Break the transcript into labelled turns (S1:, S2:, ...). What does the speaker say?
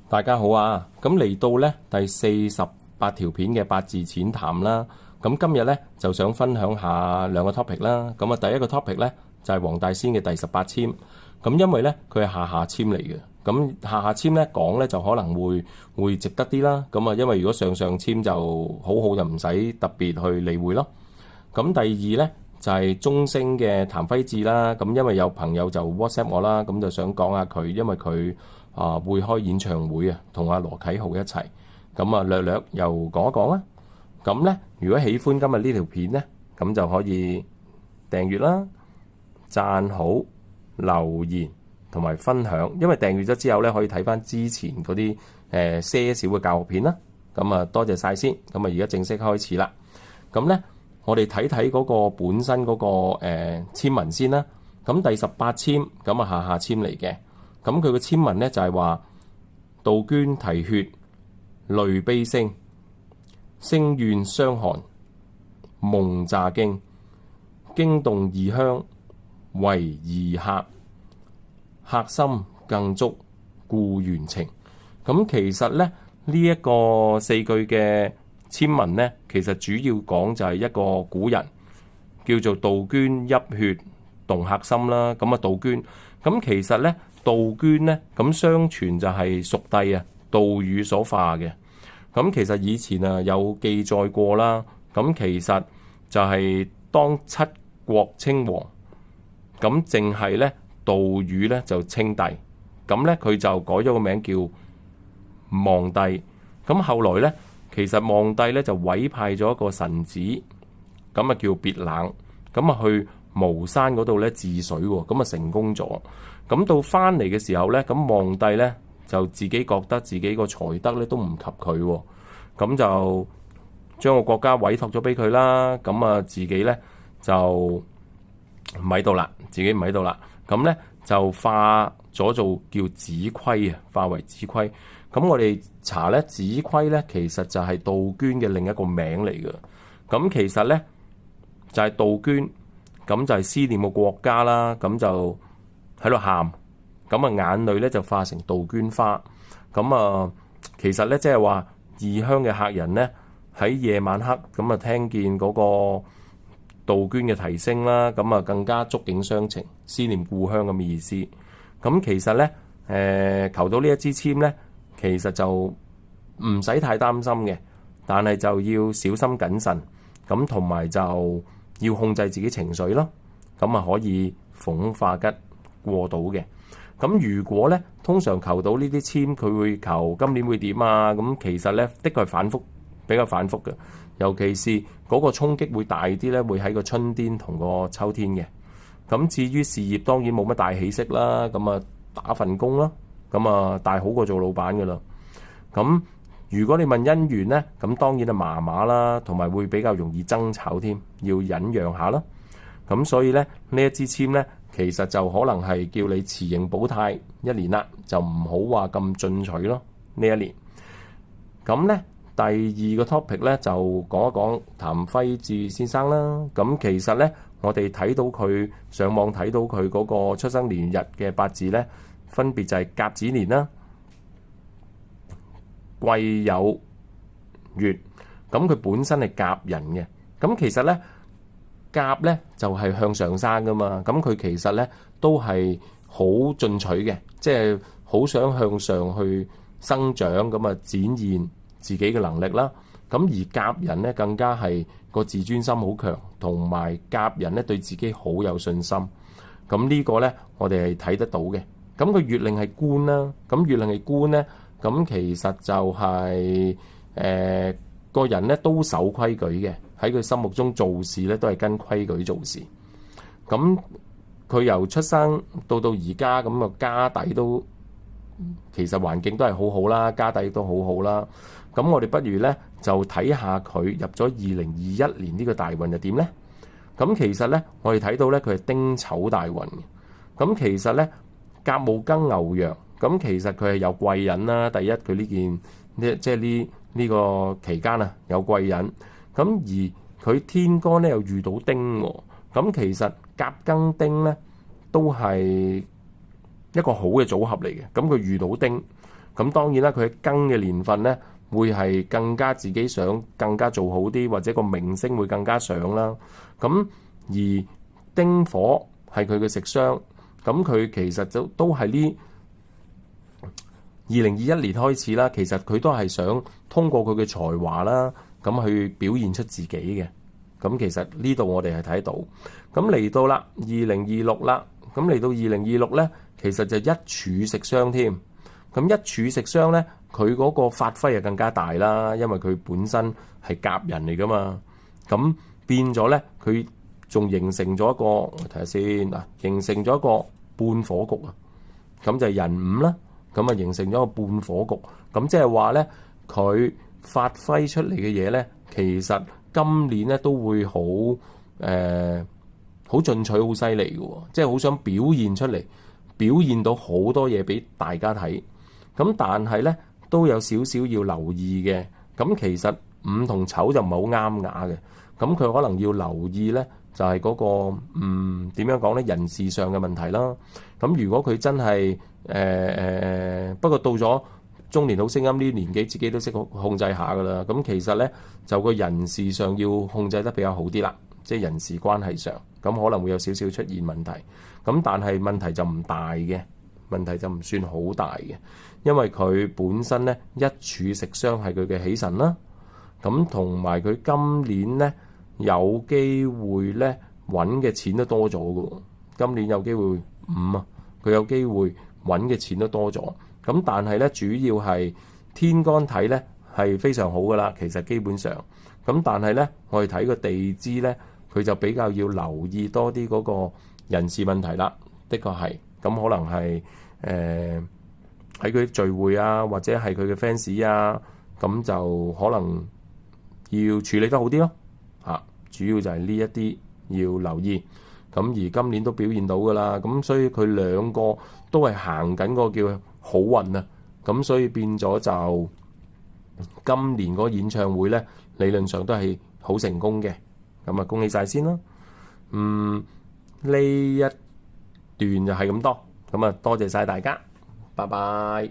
S1: 大家好啊！咁嚟到呢第48條片嘅八字淺談啦。咁今日呢就想分享下兩個 topic 啦。咁啊，第一個 topic 呢就係黃大仙嘅第18籤。咁因為呢佢係下下籤嚟嘅，咁下下籤呢講呢就可能會值得啲啦。咁啊，因為如果上上籤就好好，就唔使特別去理會咯。咁第二呢就係中星嘅譚輝智啦。咁因為有朋友就 WhatsApp 我啦，咁就想講下佢，因為佢會開演唱會啊，同阿羅啟豪一齊。咁啊，略略又講一講啦。咁呢，如果喜歡今日呢條片呢，咁就可以訂閱啦、讚好、留言同埋分享。因為訂閱咗之後呢，可以睇翻之前嗰啲些少嘅教學片啦。咁啊，多謝晒先。咁啊，而家正式開始啦。咁呢，我哋睇睇嗰個本身嗰個籤文先啦。咁第18籤咁啊，下下籤嚟嘅。咁佢個籤文呢，就係話杜鵑啼血淚悲聲，聲怨傷寒夢乍驚，驚動異鄉為異客，客心更觸故園情。咁其實呢，呢一個4句嘅籤文呢，其實主要講就係一個古人叫做杜鵑泣血動客心啦。咁啊，杜鵑咁其實呢，杜鵑呢，咁相傳就係蜀帝啊杜宇所化嘅。咁其實以前啊有記載過啦。咁其實就係當七國稱王，咁淨係呢杜宇呢就稱帝。咁呢，佢就改咗個名叫望帝。咁後來呢，其實望帝呢就委派咗一個臣子，咁啊叫別冷，咁啊去巫山嗰度呢治水喎，咁啊成功咗。咁到翻嚟嘅時候呢，咁望帝呢就自己覺得自己個才德呢都唔及佢喎，咁就將個國家委託咗俾佢啦。咁啊自己呢就唔喺度啦，咁呢就化咗做叫子規啊，化為子規。咁我哋查呢，子規呢其實就係杜鵑嘅另一個名嚟嘅。咁其實呢，就係杜鵑，咁就係思念個國家啦，咁就喺度喊，咁啊眼淚咧就化成杜鵑花。咁啊其實咧即係話異鄉嘅客人咧喺夜晚黑咁啊聽見嗰個杜鵑嘅啼聲啦，咁啊更加觸景傷情，思念故鄉咁嘅意思。咁其實咧求到呢一支籤咧，其實就唔使太擔心嘅，但係就要小心謹慎，咁同埋就要控制自己情緒咯，咁啊可以逢化吉過到嘅。咁如果咧通常求到呢啲籤，佢會求今年會點啊？咁其實咧的確係比較反覆嘅，尤其是嗰個衝擊會大啲咧，會喺個春天同個秋天嘅。咁至於事業當然冇乜大起色啦，咁啊打份工啦，咁啊大好過做老闆噶啦。咁如果你問姻緣呢，咁當然係麻麻啦，同埋會比較容易爭吵添，要忍讓下啦。咁所以呢，呢一支籤呢，其實就可能係叫你持盈保泰1年啦，就唔好話咁進取咯呢一年。咁呢，第二個 topic 呢，就講一講譚輝智先生啦。咁其實呢，我哋睇到佢上網睇到佢嗰個出生年日嘅八字呢，分別就係甲子年啦、癸酉月。咁佢本身係甲人嘅。咁其實呢，甲呢就係向上生噶嘛。咁佢其實呢都係好進取嘅，即係好想向上去生長，咁啊展現自己嘅能力啦。咁而甲人呢更加係個自尊心好強，同埋甲人呢對自己好有信心。咁呢個呢我哋係睇得到嘅。咁佢月令係官啦，咁月令係官呢，咁其實就係個人呢都守規矩嘅，喺佢心目中做事呢都係跟規矩做事。咁佢由出生到而家咁啊，家底都其實環境都係好好啦，家底都好好啦。咁我哋不如呢就睇下佢入咗2021年呢個大運又點呢？咁其實呢，我哋睇到呢，佢係丁丑大運嘅。咁其實呢，甲戊庚牛羊，咁其實佢係有貴人啦。第一，佢即係呢個期間啊有貴人。咁而佢天干呢又遇到丁喎。咁其實甲庚丁呢都係一個好嘅組合嚟嘅。咁佢遇到丁。咁當然啦，佢喺庚嘅年份咧，會係更加自己想更加做好啲，或者個名聲會更加上啦。咁而丁火係佢嘅食傷，咁佢其實都係呢2021年開始啦，其實佢都係想通過佢嘅才華啦，咁去表現出自己嘅。咁其實呢度我哋係睇到，咁嚟到啦2026啦，咁嚟到2026咧，其實就一柱食傷添。咁一柱食傷咧，佢嗰個發揮就更加大啦，因為佢本身係甲人嚟噶嘛。咁變咗咧，佢仲形成咗一個睇下先嗱，形成咗一個半火局啊。咁就係壬午啦，咁啊形成咗個半火局。咁即係話咧，佢發揮出嚟嘅嘢咧，其實今年咧都會好好進取、好犀利嘅，即係好想表現出嚟，表現到好多嘢俾大家睇。咁但係咧都有少少要留意嘅。咁其實午同丑就唔係好啱牙嘅。咁佢可能要留意咧，就係嗰個點樣講咧，人事上嘅問題啦。咁如果佢真係不過到咗中年好聲音呢年紀，自己都識控制下噶啦。咁其實咧就個人事上要控制得比較好啲啦，即係人事關係上，咁可能會有少少出現問題。咁但係問題就唔大嘅，問題就唔算好大嘅，因為佢本身咧一柱食傷係佢嘅喜神啦。咁同埋佢今年咧有機會咧揾嘅錢都多咗嘅。今年有機會午啊，佢有機會揾嘅錢都多咗。咁但係咧主要係天干睇咧係非常好噶啦，其實基本上。咁但係咧我哋睇個地支咧，佢就比較要留意多啲嗰個人事問題啦。的確係，咁可能係喺佢聚會啊，或者係佢嘅 fans 啊，咁就可能要處理得好啲咯。主要就係呢一啲要留意。咁而今年都表現到噶啦，咁所以佢兩個都係行緊個叫好運啊。咁所以變咗就今年嗰個演唱會咧，理論上都係好成功嘅。咁啊，恭喜晒先啦。呢一段就係咁多。咁啊，多謝晒大家，拜拜。